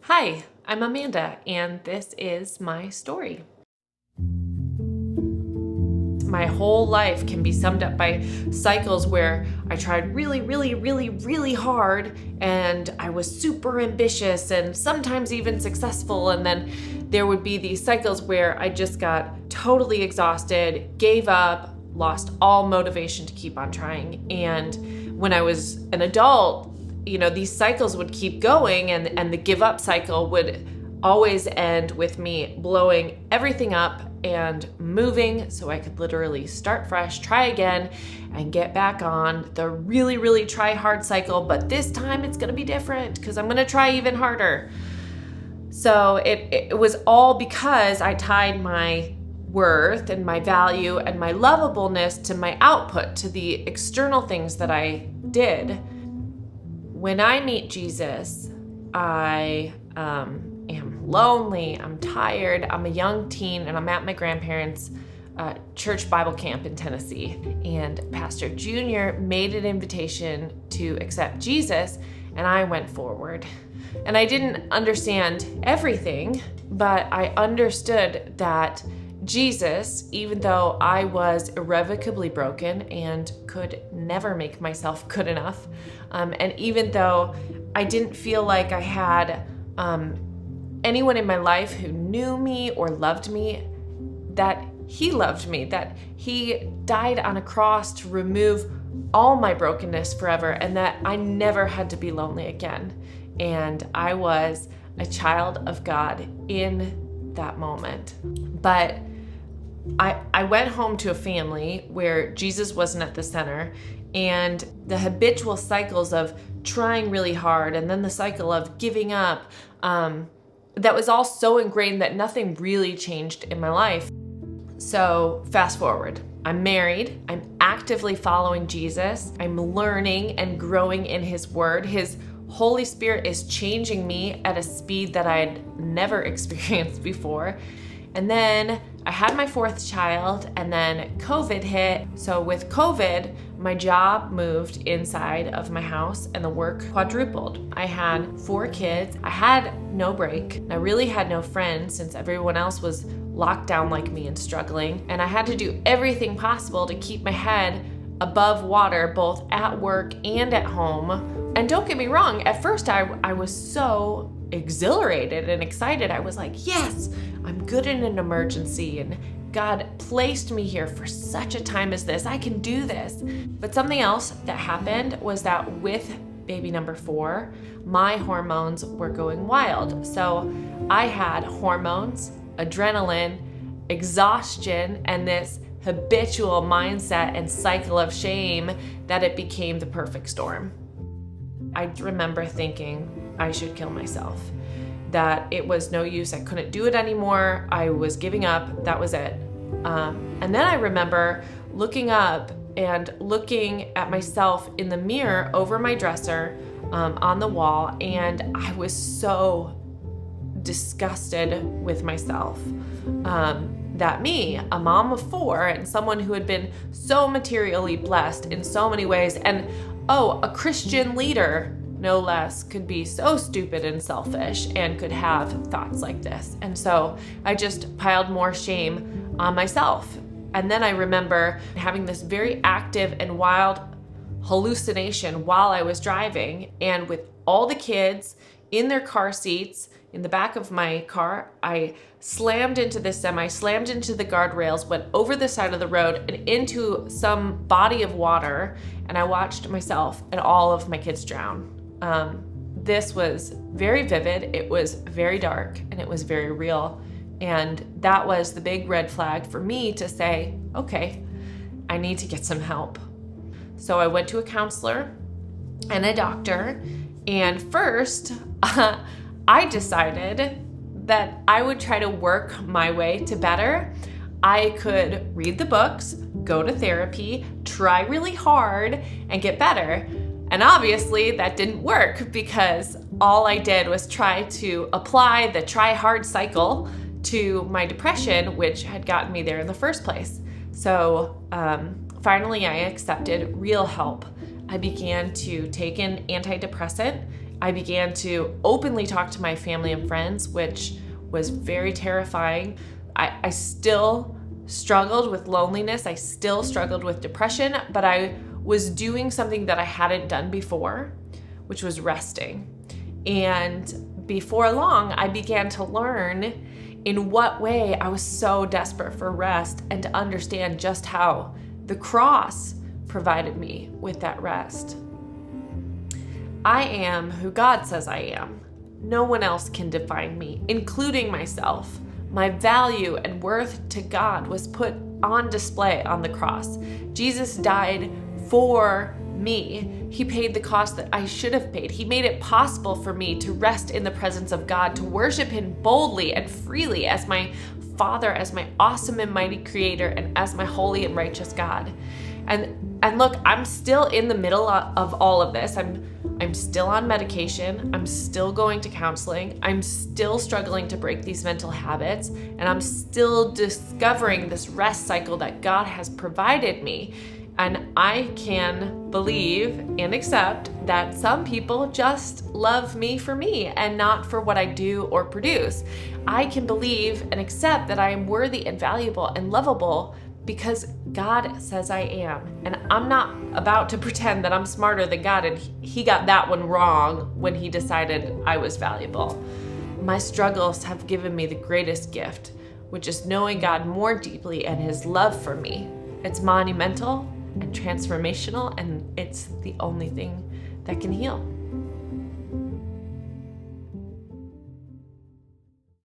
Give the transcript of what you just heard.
Hi, I'm Amanda, and this is my story. My whole life can be summed up by cycles where I tried really hard, and I was super ambitious and sometimes even successful, and then there would be these cycles where I just got totally exhausted, gave up, lost all motivation to keep on trying. And when I was an adult, these cycles would keep going, and the give up cycle would always end with me blowing everything up and moving so I could literally start fresh, try again, and get back on the really try hard cycle. But this time it's gonna be different because I'm gonna try even harder. So it was all because I tied my worth and my value and my lovableness to my output, to the external things that I did. When I meet Jesus, I am lonely, I'm tired, I'm a young teen, and I'm at my grandparents' church Bible camp in Tennessee. And Pastor Junior made an invitation to accept Jesus, and I went forward. And I didn't understand everything, but I understood that Jesus, even though I was irrevocably broken and could never make myself good enough, and even though I didn't feel like I had anyone in my life who knew me or loved me, that he loved me, that he died on a cross to remove all my brokenness forever, and that I never had to be lonely again. And I was a child of God in that moment. But I went home to a family where Jesus wasn't at the center, and the habitual cycles of trying really hard and then the cycle of giving up, that was all so ingrained that nothing really changed in my life. So fast forward, I'm married, I'm actively following Jesus, I'm learning and growing in his word. His Holy Spirit is changing me at a speed that I'd never experienced before. And then I had my fourth child, and then COVID hit. So with COVID, my job moved inside of my house and the work quadrupled. I had 4 kids. I had no break. I really had no friends since everyone else was locked down like me and struggling. And I had to do everything possible to keep my head above water, both at work and at home. And don't get me wrong, at first I was so exhilarated and excited. I was like, yes, I'm good in an emergency, and God placed me here for such a time as this. I can do this. But something else that happened was that with baby number 4, my hormones were going wild. So I had hormones, adrenaline, exhaustion, and this habitual mindset and cycle of shame that it became the perfect storm. I remember thinking I should kill myself, that it was no use, I couldn't do it anymore, I was giving up, that was it. And then I remember looking up and looking at myself in the mirror over my dresser on the wall, and I was so disgusted with myself. That me, a mom of 4 and someone who had been so materially blessed in so many ways, and a Christian leader, no less, could be so stupid and selfish and could have thoughts like this. And so I just piled more shame on myself. And then I remember having this very active and wild hallucination while I was driving, and with all the kids in their car seats in the back of my car, I slammed into the semi, slammed into the guardrails, went over the side of the road and into some body of water, and I watched myself and all of my kids drown. This was very vivid, it was very dark, and it was very real. And that was the big red flag for me to say, okay, I need to get some help. So I went to a counselor and a doctor, and first, I decided that I would try to work my way to better. I could read the books, go to therapy, try really hard, and get better. And obviously that didn't work, because all I did was try to apply the try hard cycle to my depression, which had gotten me there in the first place. So finally I accepted real help. I began to take an antidepressant. I began to openly talk to my family and friends, which was very terrifying. I still struggled with loneliness. I still struggled with depression, but I was doing something that I hadn't done before, which was resting. And before long, I began to learn in what way I was so desperate for rest and to understand just how the cross provided me with that rest. I am who God says I am. No one else can define me, including myself. My value and worth to God was put on display on the cross. Jesus died for me. He paid the cost that I should have paid. He made it possible for me to rest in the presence of God, to worship Him boldly and freely as my Father, as my awesome and mighty Creator, and as my holy and righteous God. And look, I'm still in the middle of all of this. I'm still on medication. I'm still going to counseling. I'm still struggling to break these mental habits. And I'm still discovering this rest cycle that God has provided me. And I can believe and accept that some people just love me for me and not for what I do or produce. I can believe and accept that I am worthy and valuable and lovable because God says I am. And I'm not about to pretend that I'm smarter than God and He got that one wrong when He decided I was valuable. My struggles have given me the greatest gift, which is knowing God more deeply and His love for me. It's monumental and transformational, and it's the only thing that can heal.